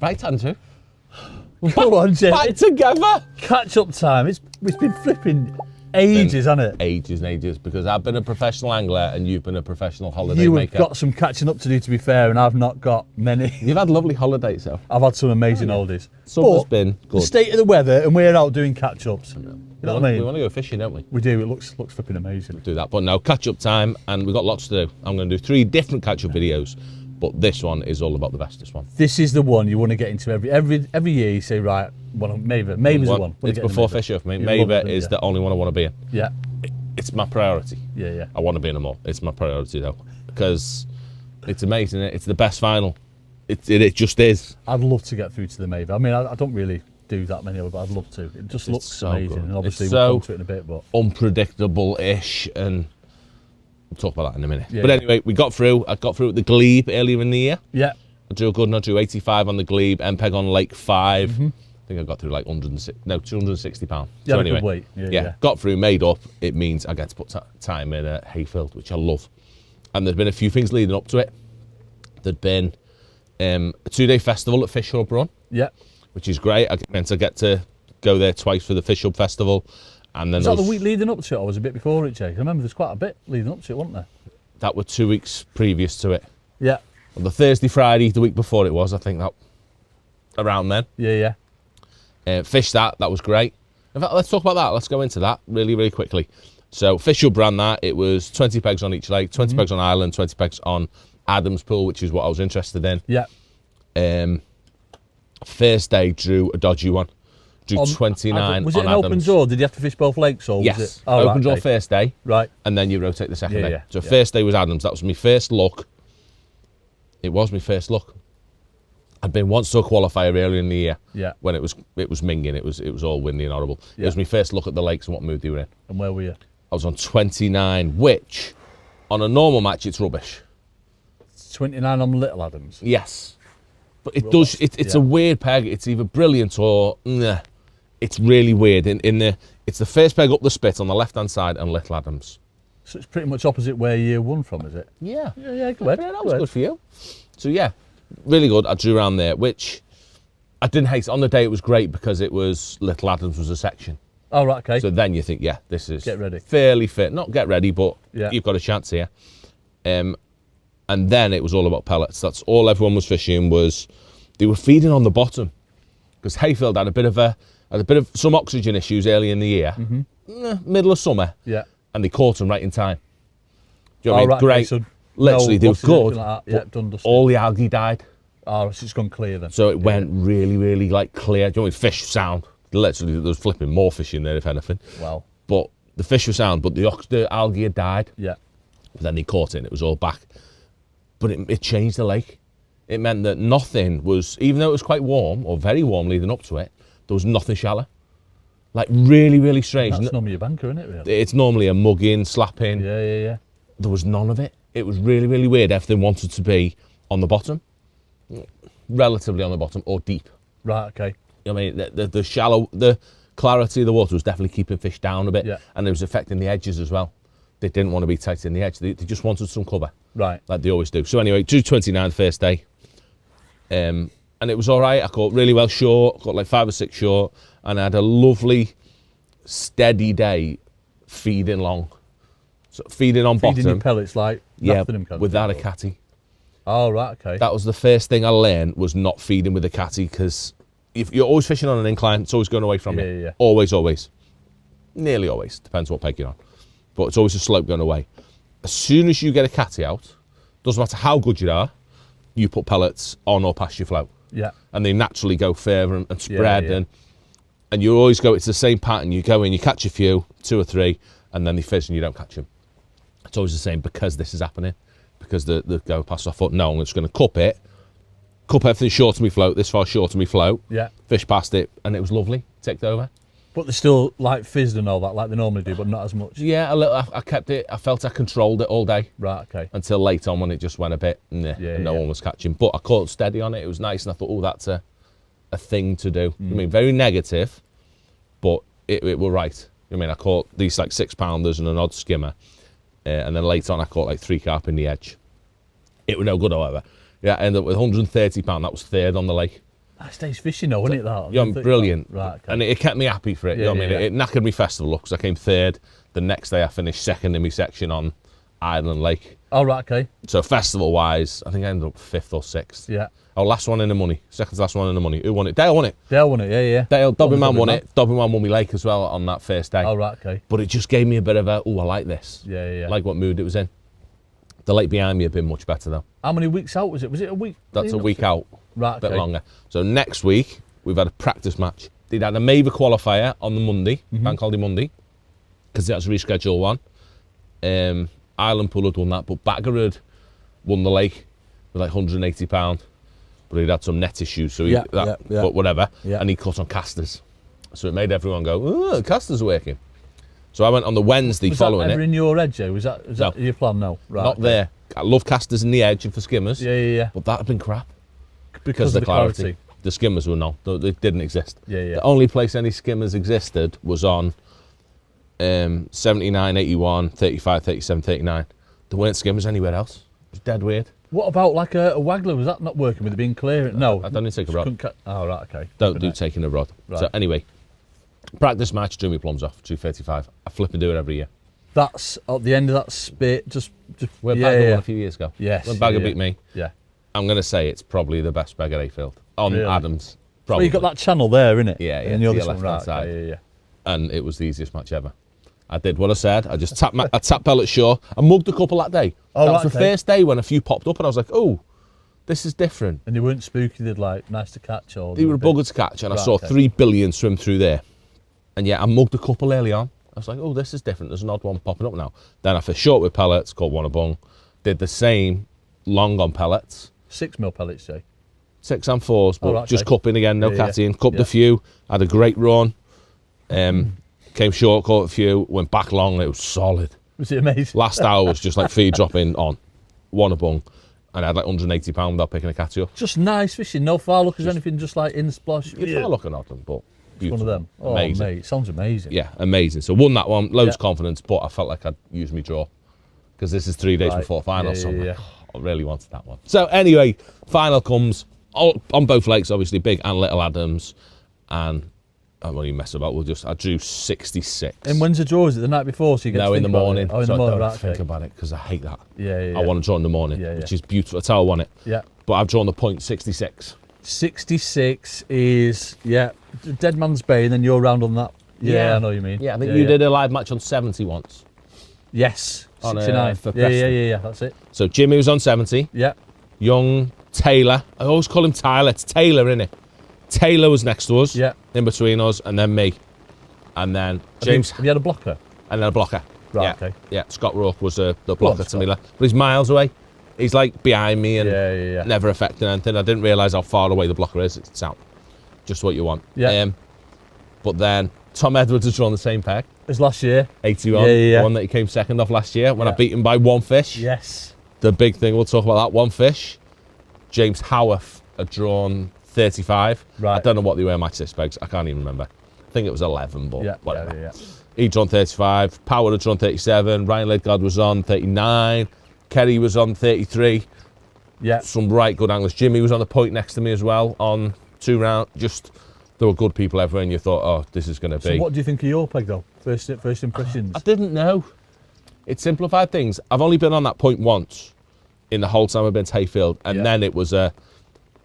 Right, Andrew. Go on, Jim. Back together. Catch up time. It's been flipping ages, hasn't it? Ages and ages, because I've been a professional angler and you've been a professional holiday You maker. have got some catching up to do, to be fair, and I've not got many. You've had lovely holidays, though. I've had some amazing holidays. Summer's But been the good. state of the weather, and we're out doing catch-ups. You know what I We mean? want to go fishing, don't we? We do. It looks flipping amazing. Do that. But now, catch-up time, and we've got lots to do. I'm going to do 3 different catch-up videos, but this one is all about the bestest one. This is the one you want to get into every year. You say, right, well, Maver's the one. It's before Fisher for me. You love Maver it, is yeah. the only one I want to be in. Yeah. It's my priority. Yeah. I want to be in them all. It's my priority, though, because it's amazing. It's the best final. It just is. I'd love to get through to the Maver. I mean, I don't really do that many of them, but I'd love to. It just looks so amazing, good. and obviously It's we'll so come to it in a bit. But unpredictable-ish, and we'll talk about that in a minute. Yeah, but anyway, we got through. I got through at the Glebe earlier in the year. yeah, I drew a good one. I drew 85 on the Glebe, MPEG on Lake 5. I think I got through like 260 pounds. Yeah, So I could anyway, wait. Yeah. got through, made up. It means I get to put time in at Hayfield, which I love. And there's been a few things leading up to it. There'd been a 2-day festival at Fish Hub Run, Yeah. which is great. I meant to get to go there twice for the Fish Hub Festival. And then Was that the week leading up to it, or was it a bit before it, Jake? I remember there's quite a bit leading up to it, wasn't there? that were 2 weeks previous to it. Yeah. On the Thursday, Friday, the week before it was, I think that around then. Yeah. Fished that was great. In fact, let's talk about that. Let's go into that really, really quickly. So Fish Hub ran that. It was 20 pegs on each lake, 20 pegs on Island, 20 pegs on Adams Pool, which is what I was interested in. Yeah. First day drew a dodgy one. Drew 29 Was it on an open Adams. draw? Did you have to fish both lakes? Or Yes. Was it? Oh, open right, draw okay. first day. Right. And then you rotate the second day. Yeah. So first day was Adams. That was my first look. It was my first look. I'd been once to a qualifier earlier in the year. Yeah. When it was minging. It was all windy and horrible. Yeah. It was my first look at the lakes and what mood they were in. And where were you? I was on 29, which on a normal match it's rubbish. 29 on Little Adams. Yes. But it does. It's a weird peg. It's either brilliant or nah. It's really weird. It's the first peg up the spit on the left hand side and Little Adams. So it's pretty much opposite where you won from, is it? Yeah. Yeah, go ahead. Yeah, that was good for you. So yeah, really good. I drew around there, which I didn't hate. On the day it was great because it was Little Adams was a section. Oh, right, okay. So then you think, yeah, this is Get ready. fairly fit. Not get ready, but Yeah. you've got a chance here. And then it was all about pellets. That's all everyone was fishing was. They were feeding on the bottom because Hayfield had a bit of some oxygen issues early in the year, middle of summer. Yeah. And they caught them right in time. Do you know what I mean? right, Great. Okay, so literally, they were losses, anything good. like that. Yeah, done dusted. All the algae died. Oh, so it's gone clear then. So it went really, really like clear. Do you know what I mean? Fish sound. Literally, there was flipping more fish in there, if anything. Wow. But the fish were sound, but the algae had died. Yeah. But then they caught it and it was all back. But it changed the lake. It meant that nothing was, even though it was quite warm, or very warm leading up to it, there was nothing shallow. Like really, really strange. That's normally a banker, isn't it, really? It's normally a mugging, slapping. Yeah. There was none of it. It was really, really weird. Everything wanted to be on the bottom, relatively on the bottom, or deep. Right, okay. I mean, the shallow, the clarity of the water was definitely keeping fish down a bit, Yeah. and it was affecting the edges as well. They didn't want to be tight in the edge. They just wanted some cover, Right. like they always do. So anyway, drew 29 first day, and it was all right. I caught really well short, caught like 5 or 6 short, and I had a lovely, steady day feeding long. So feeding on Feeding bottom, your pellets like yeah, nothing in them. without a catty. Oh, right, okay. That was the first thing I learned, was not feeding with a catty, because if you're always fishing on an incline, it's always going away from you. Yeah. Always. Nearly always. Depends what peg you're on. But it's always a slope going away. As soon as you get a catty out, doesn't matter how good you are, you put pellets on or past your float. Yeah. And they naturally go further and spread. Yeah. And you always go, it's the same pattern. You go in, you catch a few, 2 or 3, and then they fizz and you don't catch them. It's always the same because this is happening. Because the go past our foot. No, I'm just going to cup everything short of me float, this far short of me float. Yeah. Fish past it, and it was lovely. Ticked over. But they're still like fizzed and all that, like they normally do, but not as much. Yeah, a little. I kept it. I felt I controlled it all day. Right, okay. Until late on when it just went a bit, and no one was catching. But I caught steady on it. It was nice, and I thought, oh, that's a thing to do. I mean, very negative, but it were right. I mean, I caught these like 6-pounders and an odd skimmer, and then later on I caught like 3 carp in the edge. It was no good, however. Yeah, I ended up with £130. That was 3rd on the lake. That stays fishing though, isn't it? That. Yeah, brilliant. Right. Okay. And it kept me happy for it. You know what I mean? It knackered me festival look because I came third. The next day I finished second in my section on Island Lake. Oh, right, okay. So festival wise, I think I ended up 5th or 6th. Yeah. Oh, last one in the money. Second to last one in the money. Who won it? Dale won it. Dale won it, yeah. Dale, Dobbinman won it. Dobbinman won me lake as well on that first day. Oh, right, okay. But it just gave me a bit of a, I like this. Yeah. I like what mood it was in. The lake behind me had been much better though. How many weeks out was it? Was it a week? That's a week out. Right, A bit longer. So next week, we've had a practice match. They'd had a Maver qualifier on the Monday, Bank Holiday Monday, because that's a rescheduled one. Island Pool had won that, but Bagger had won the lake with like £180, but he'd had some net issues, so but whatever. Yeah. And he cut on casters, so it made everyone go, "Oh, the casters are working." So I went on the Wednesday following that ever it. in your edge, Joe? Was that your plan? No, right. Not there. I love casters in the edge and for skimmers. Yeah. But that had been crap Because of the clarity. The skimmers were no, they didn't exist. Yeah. The only place any skimmers existed was on 79, 81, 35, 37, 39. There weren't skimmers anywhere else. It was dead weird. What about like a waggler? Was that not working with it being clear? No. I don't need to take a rod. Oh, right, okay. Don't do taking a rod. Right. So anyway, practice match, drew me plums off, 235. I flip and do it every year. That's at the end of that spit. Just Where Bagger won a few years ago. Yes. When Bagger beat me. Yeah. I'm going to say it's probably the best Bagger Ayfield. On Really? Adams. Well, Probably. you've got that channel there, innit? Yeah, And to the your other left-hand right, side. okay, yeah. And it was the easiest match ever. I did what I said. I just tapped I tapped pellet shore. I mugged a couple that day. Oh, that right, was the okay. first day when a few popped up and I was like, oh, this is different. And they weren't spooky, they'd like nice to catch or... They were a bugger to catch and I Right, saw okay. 3 billion swim through there. And yeah, I mugged a couple early on. I was like, oh, this is different. There's an odd one popping up now. Then I fished short with pellets, caught one a bung. Did the same long on pellets. 6 mil pellets, Jay. 6 and 4s, but right, just okay. cupping again, no Yeah, catting. yeah. Cupped a few, had a great run. Came short, caught a few, went back long, it was solid. Was it amazing? Last hour was just like feed dropping on, one a bung, and I had like £180 without picking a catty up. Just nice fishing, no foul lookers or anything, just like in the splosh. You'd start looking at them, but One of them. Oh, amazing. mate, sounds amazing. Yeah, amazing. So won that one, loads of Yeah. confidence, but I felt like I'd used my draw because this is 3 days Right. before final, so I'm like, Yeah. oh, I really wanted that one. So anyway, final comes on both lakes, obviously, Big and Little Adams, and I won't even mess about. I drew 66. And when's the draw? Is it the night before? So you get No, to in think the about morning. It? Oh, in so the morning, I don't right, think okay. about it because I hate that. Yeah. I want to draw in the morning, Yeah. which is beautiful. That's how I want it. Yeah. But I've drawn the point 66. 66 is, Dead Man's Bay, and then you're round on that. Yeah, I know what you mean. Yeah, I think you did a live match on 70 once. Yes, On, 69. for Yeah, Preston. that's it. So Jimmy was on 70. Yeah. Young, Taylor. I always call him Tyler. It's Taylor, innit? Taylor was next to us. Yeah. In between us, and then me. And then James. Have you had a blocker? And then a blocker. Right, yeah. okay. Yeah, Scott Rourke was the blocker to Scott. me. But he's miles away. He's like behind me and Yeah. never affecting anything. I didn't realise how far away the blocker is. It's out. Just what you want. Yeah. But then Tom Edwards has drawn the same peg. As last year. 81. Yeah. The one that he came second off last year when I Yeah. beat him by one fish. Yes. The big thing, we'll talk about that, one fish. James Howarth had drawn 35. Right. I don't know what they were match this pegs. I can't even remember. I think it was 11, but Yeah. whatever. Yeah. He drawn 35. Power had drawn 37. Ryan Lidgard was on 39. Kerry was on 33. Yeah. Some right good anglers. Jimmy was on the point next to me as well on 2 rounds. Just, there were good people everywhere, and you thought, oh, this is going to be. So what do you think of your peg though? First impressions. I didn't know. It simplified things. I've only been on that point once in the whole time I've been to Hayfield, and then it was a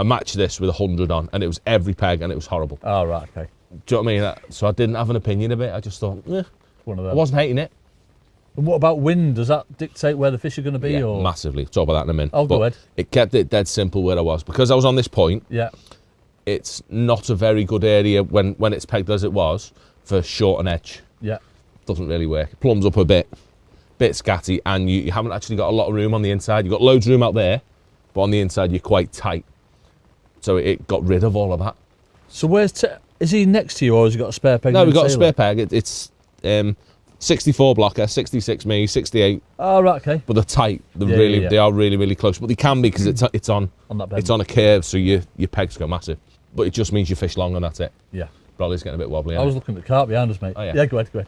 match this with 100 on, and it was every peg, and it was horrible. Oh, right, okay. Do you know what I mean? So I didn't have an opinion of it. I just thought, One of I them. wasn't hating it. And what about wind? Does that dictate where the fish are going to be? Yeah, or massively. Talk about that in a minute. Oh, go But ahead. It kept it dead simple where I was. Because I was on this point, Yeah. it's not a very good area when it's pegged as it was for short and edge. Yeah. Doesn't really work. It plums up a bit scatty, and you haven't actually got a lot of room on the inside. You've got loads of room out there, but on the inside you're quite tight. So it got rid of all of that. So is he next to you, or has he got a spare peg? No, we've got a sailor? spare peg. It's 64 blocker, 66 me, 68. Oh, right, okay. But they're tight. They're Yeah. they are really, really close. But they can be because it's on On that bed. it's on a curve, so your pegs go massive. But it just means you fish long, and that's it. Yeah. Probably getting a bit wobbly. I was looking at the cart behind us, mate. Oh, yeah. Yeah, go ahead.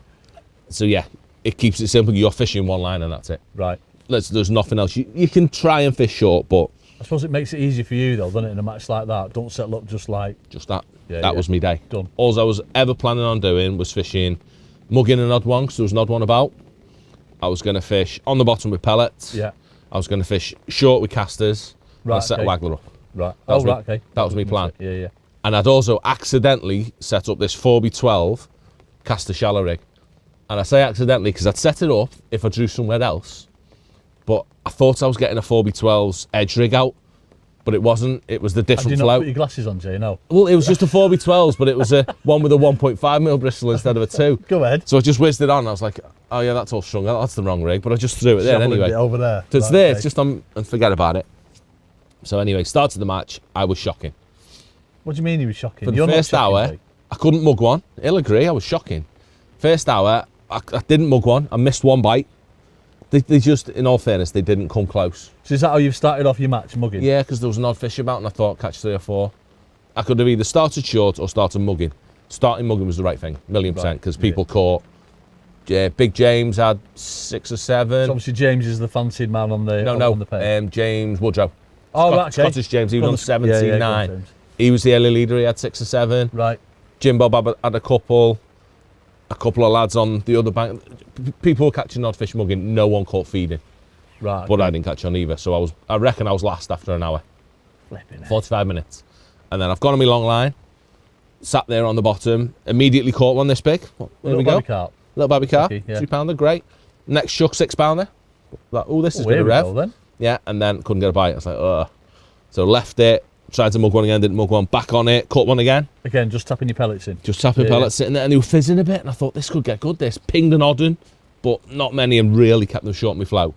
So yeah, it keeps it simple. You're fishing one line, and that's it. Right. There's nothing else. You can try and fish short, but I suppose it makes it easier for you though, doesn't it, in a match like that? Don't settle up just like... Just that. Yeah, that was my day. Done. All I was ever planning on doing was fishing, mugging an odd one, because there was an odd one about. I was going to fish on the bottom with pellets. Yeah. I was going to fish short with casters. Right, and I set a waggler up. Right. Okay. That was my plan. Yeah, yeah. And I'd also accidentally set up this 4x12 caster shallow rig. And I say accidentally because I'd set it up if I drew somewhere else. But I thought I was getting a 4x12's edge rig out. But it wasn't. It was the different Did you float. not put your glasses on, Jay? No. Well, it was just a 4x12s, but it was a one with a 1.5mm bristle instead of a 2. Go ahead. So I just whizzed it on. I was like, oh yeah, that's all strung. That's the wrong rig. But I just threw it there Shoveling anyway. it over there. So it's Right, there. okay. It's just on, and forget about it. So anyway, started the match. I was shocking. What do you mean he was shocking? For the You're not first shocking, hour, Jay. I couldn't mug one. He'll agree, I was shocking. First hour, I didn't mug one. I missed one bite. They just, in all fairness, they didn't come close. So is that how you've started off your match, mugging? Yeah, because there was an odd fish about and I thought catch 3 or 4. I could have either started short or started mugging. Starting mugging was the right thing, 1,000,000%, because people caught. Big James had 6 or 7. So obviously James is the fancied man on the on the page. James Woodrow. Oh, right, okay. Scottish James, he was on 79. Yeah, go on, James. He was the early leader, he had 6 or 7. Right. Jim Bob had a couple of lads on the other bank. People were catching odd fish mugging, no one caught feeding. Right. But I didn't catch on either, so I reckon I was last after an hour. Flipping 45 minutes. And then I've gone on my long line, sat there on the bottom, immediately caught one this big. There we go. Carp. Little baby carp, Okay, yeah. 2-pounder, great. Next shuck, 6-pounder. Like, oh, this is going Here to we rev. go, then. Yeah, and then couldn't get a bite. I was like, ugh. So left it, tried to mug one again, didn't mug one, back on it, caught one again. Again, just tapping your pellets in. Just tapping pellets sitting there, and they were fizzing a bit, and I thought this could get good. This pinged an odd one, but not many, and really kept them short in my float.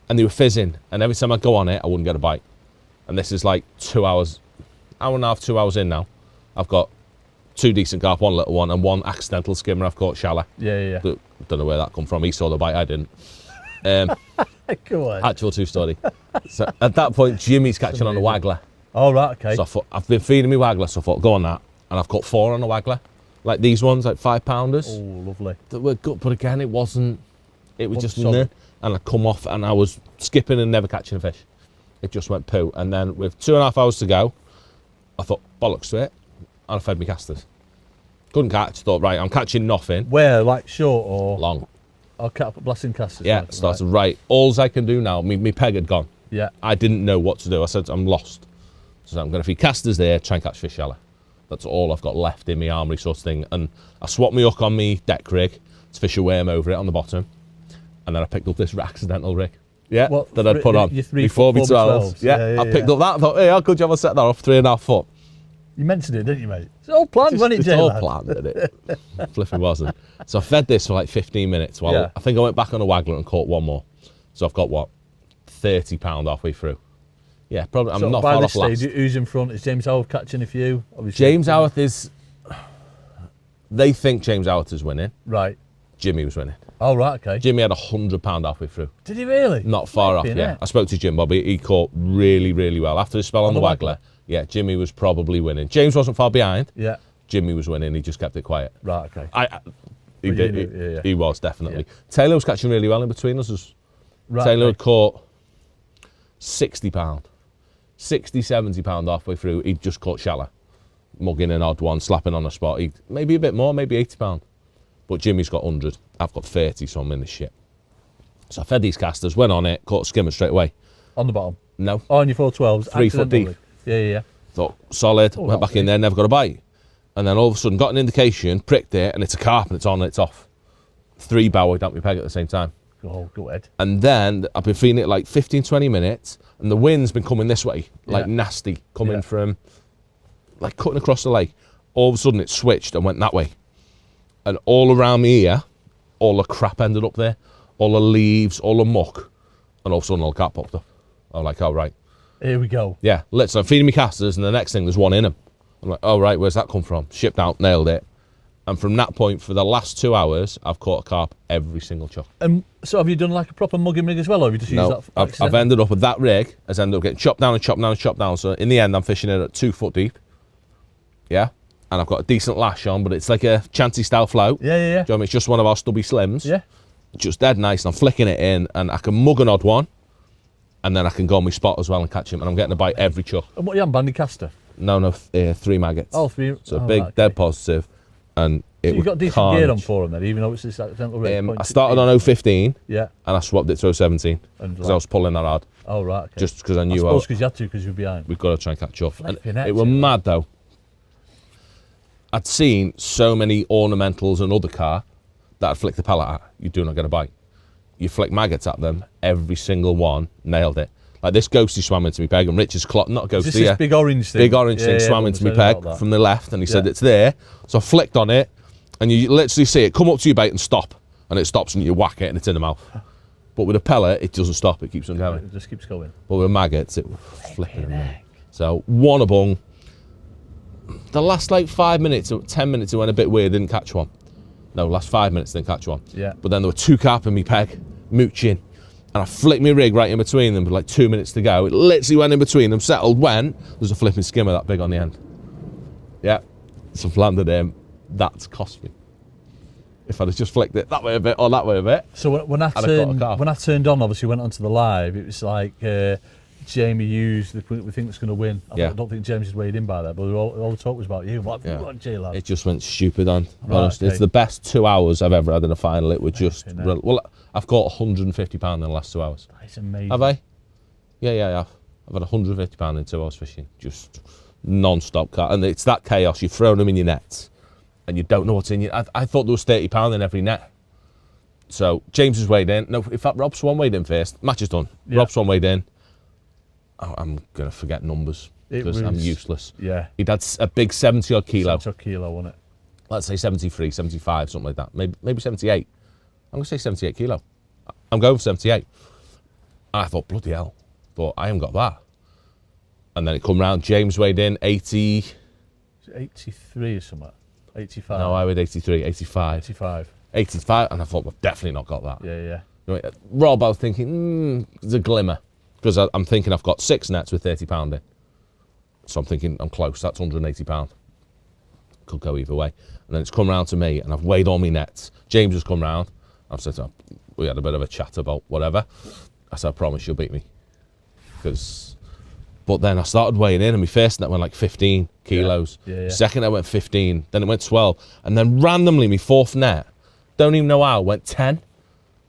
And they were fizzing, and every time I go on it, I wouldn't get a bite. And this is like 2 hours, hour and a half, 2 hours in now. I've got 2 decent carp, 1 little one, and 1 accidental skimmer I've caught shallow. Yeah. Don't know where that come from. He saw the bite, I didn't. Go on. Actual true story. So at that point, Jimmy's catching on a waggler. Oh, right, okay. So I thought, I've been feeding me waggler, so I thought, go on that. And I've caught 4 on a waggler. Like these ones, like 5-pounders. Oh, lovely. That were good, but again, it was just solid. and I come off and I was skipping and never catching a fish. It just went poo. And then with 2.5 hours to go, I thought, bollocks to it. And I fed me casters. Couldn't catch, thought, right, I'm catching nothing. Where, like short or? Long. Or blasting casters? Yeah, started right. All I can do now, me peg had gone. Yeah. I didn't know what to do. I said, I'm lost. So I'm going to feed casters there, try and catch fish shallow. That's all I've got left in my armoury sort of thing. And I swapped my hook on my deck rig to fish a worm over it on the bottom. And then I picked up this accidental rig. Yeah, What, that I'd put on. your 3 before foot 4x12s. Yeah, I picked up that. I thought, hey, how could you have set that off 3.5 foot? You mentioned it, didn't you, mate? It's all planned, wasn't it, It's Jay? all lad? planned, isn't it? Flipping wasn't. So I fed this for like 15 minutes. Well, I think I went back on a waggler and caught 1 more. So I've got, what, 30 pound halfway through. Yeah, probably. So I'm not by far this off last. stage, who's in front? Is James Howard catching a few? Obviously. James Howarth is... They think James Howarth is winning. Right. Jimmy was winning. Oh, right, okay. Jimmy had £100 halfway through. Did he really? Not far off, yeah. I spoke to Jim Bobby. He caught really, really well. After his spell on the waggler, yeah, Jimmy was probably winning. James wasn't far behind. Yeah. Jimmy was winning. He just kept it quiet. Right, okay. He was, definitely. Yeah. Taylor was catching really well in between us. Right, Taylor okay. had caught £60. 60, £70 halfway through. He'd just caught shallow. Mugging an odd one, slapping on a spot. Maybe a bit more, maybe £80. But Jimmy's got 100. I've got 30, so I'm in the shit. So I fed these casters, went on it, caught a skimmer straight away. On the bottom? No. Oh, on your 412s? 3 foot deep. Yeah. Thought, solid, went back in there, never got a bite. And then all of a sudden got an indication, pricked it, and it's a carp, and it's on and it's off. 3 bower dumped my peg at the same time. Oh, go ahead. And then I've been feeding it like 15, 20 minutes, and the wind's been coming this way, like nasty, coming from, like cutting across the lake. All of a sudden it switched and went that way. And all around me here, all the crap ended up there. All the leaves, all the muck. And all of a sudden all the carp popped up. I'm like, oh, right. Here we go. Yeah, so I'm feeding me casters, and the next thing, there's one in them. I'm like, oh, right, where's that come from? Shipped out, nailed it. And from that point, for the last 2 hours, I've caught a carp every single chuck. So have you done like a proper mugging rig as well, or have you just used that for accident? I've ended up with that rig, has ended up getting chopped down and chopped down and chopped down. So in the end, I'm fishing it at 2 foot deep. Yeah. And I've got a decent lash on, but it's like a chancy style float. Yeah. Do you know what I mean? It's just one of our stubby slims. Yeah. Just dead nice, and I'm flicking it in, and I can mug an odd one, and then I can go on my spot as well and catch him, and I'm getting a bite every chuck. And what are you on, bandicaster? No, 3 maggots. Oh, 3. So big, dead positive, and So you've got decent carnage. gear on for them then, even though it's this accidental rate. I started on 015, yeah, and I swapped it to 017 because I was pulling that hard. Oh right, okay. Just because I knew I suppose because you had to, because you were behind. we've got to try and catch up. And Flipping it was mad though. I'd seen so many ornamentals and other car that I'd flick the pellet at. You do not get a bite. You flick maggots at them, every single one nailed it. Like this ghosty swam into me peg, and Richard's clock, not ghosty, Is this big orange thing? big orange thing swam into me peg from the left, and he said it's there. So I flicked on it, and you literally see it come up to your bait and stop, and it stops, and you whack it, and it's in the mouth. But with a pellet, it doesn't stop; it keeps on going. It just keeps going. But with maggots, it was flipping around. So one a bung. The last like 5 minutes or 10 minutes, it went a bit weird. Didn't catch one. No, last 5 minutes didn't catch one. Yeah. But then there were 2 carp in me peg, mooching, and I flicked my rig right in between them with like 2 minutes to go. It literally went in between them, settled, went. There's a flipping skimmer that big on the end. Yeah. So I've landed him. That's cost me. If I'd have just flicked it that way a bit or that way a bit. So when I turned on, obviously went onto the live, it was like Jamie Hughes, we think that's going to win. I don't think James had weighed in by that, but all the talk was about you. What have you got, J-Lad? It just went stupid on. Right, Honestly, okay. it's the best 2 hours I've ever had in a final. It was just well, I've caught £150 in the last 2 hours. That's amazing. Have I? Yeah, I have. I've had £150 in 2 hours fishing, just non-stop cat, and it's that chaos. You're throwing them in your nets, and you don't know what's in your. I thought there was £30 in every net. So James is weighed in. No, in fact, Rob Swan weighed in first. Match is done. Yeah. Rob Swan weighed in. I'm gonna forget numbers because I'm useless. Yeah. He'd had a big 70 odd kilo. 70 odd kilo, wasn't it? Let's say 73, 75, something like that. Maybe 78. I'm gonna say 78 kilo. I'm going for 78. And I thought, bloody hell. But I haven't got that. And then it come round, James weighed in 80. Is it 83 or something? 85. No, I weighed 83, 85. 85. 85, and I thought, well, definitely not got that. Yeah. You know, Rob, I was thinking, there's a glimmer. Because I'm thinking I've got 6 nets with £30 in. So I'm thinking I'm close, that's £180. Could go either way. And then it's come round to me, and I've weighed all my nets. James has come round. I've said to him, we had a bit of a chat about whatever. I said, I promise you'll beat me. But then I started weighing in, and my first net went like 15 kilos. Yeah. Second net went 15, then it went 12. And then randomly, my 4th net, don't even know how, went 10.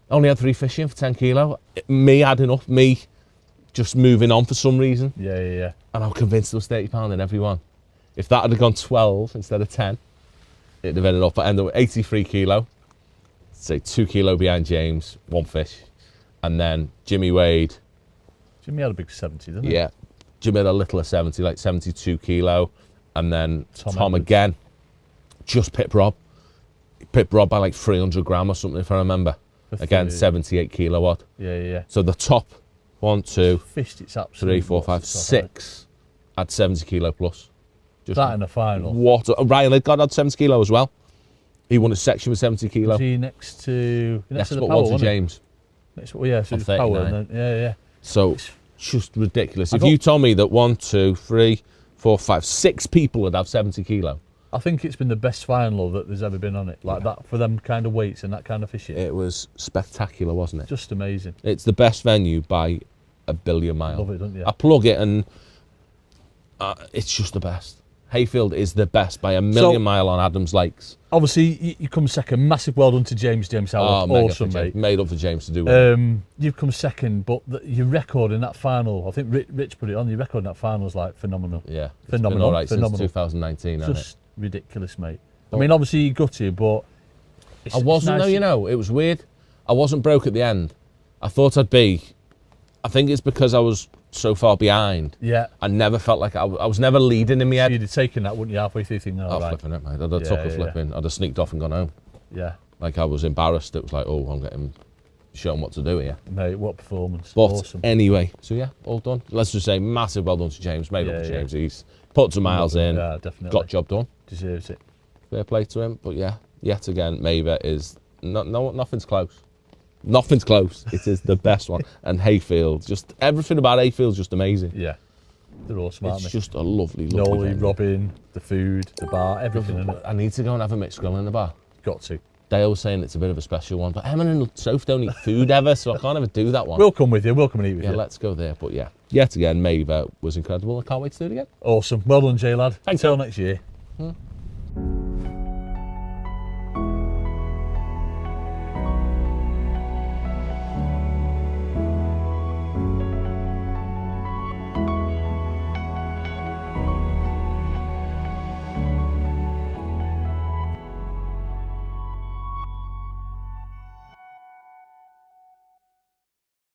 Only had 3 fish in for 10 kilo. Me adding up, me just moving on for some reason. Yeah. And I'm convinced there was £30 in every one. If that had gone 12 instead of 10, it'd have ended up at 83 kilo. Say 2 kilo behind James, 1 fish. And then Jimmy weighed. Jimmy had a big 70, didn't he? Yeah. Jimmy had a little of 70, like 72 kilo. And then Tom Edwards. again, just pipped Rob. He pipped Rob by like 300 gram or something, if I remember. Again, 78 kilo odd. Yeah. So the top 1, 2, Fished its 3, 4, 5, 6 had 70 kilo plus. Just that in the final. What? Ryan Lidgard had 70 kilo as well. He won a section with 70 kilo. Was he next to the Next power, but one to wasn't he? James. So it was 39. power. And then, yeah. So just ridiculous. If you told me that 1, 2, 3, 4, 5, 6 people would have 70 kilo. I think it's been the best final that there's ever been on it. Like that for them kind of weights and that kind of fishing. It was spectacular, wasn't it? Just amazing. It's the best venue by a billion miles. Love it, don't you? I plug it and it's just the best. Hayfield is the best by a million mile on Adams Lakes. Obviously, you come second. Massive well done to James. Howard. Awesome, mate. Made up for James to do it. You've come second, but your record in that final, I think Rich put it on, your record in that final is like phenomenal. Yeah. Phenomenal. It's been all right phenomenal. since 2019, hasn't Just ridiculous, mate. I mean, obviously you gutted, but I wasn't, though, you know. It was weird. I wasn't broke at the end. I thought I'd be. I think it's because I was so far behind. Yeah. I never felt like I was never leading in my head. You'd have taken that, wouldn't you, halfway through thinking, I'm right. flipping it, mate. I'd have took a flipping. I'd have sneaked off and gone home. Yeah. Like I was embarrassed. It was like, oh, I'm getting shown what to do here. Mate, what performance. But awesome. anyway, so yeah, all done. Let's just say massive well done to James. Made up for James. He's put some miles in. Yeah, definitely. Got job done. Deserves it. Fair play to him. But yeah, yet again, Maver is nothing's close. Nothing's close. It is the best one. And Hayfield, just everything about Hayfield's just amazing. Yeah. They're all smart, It's mate. just a lovely Nolly, venue. Robin, the food, the bar, everything in it. I need to go and have a mixed grill in the bar. Got to. Dale's saying it's a bit of a special one, but Emin and Soph don't eat food ever, so I can't ever do that one. We'll come with you. We'll come and eat with you. Yeah, let's go there. But yeah, yet again, Maver was incredible. I can't wait to do it again. Awesome. Well done, Jay, lad. Thanks. Until next year.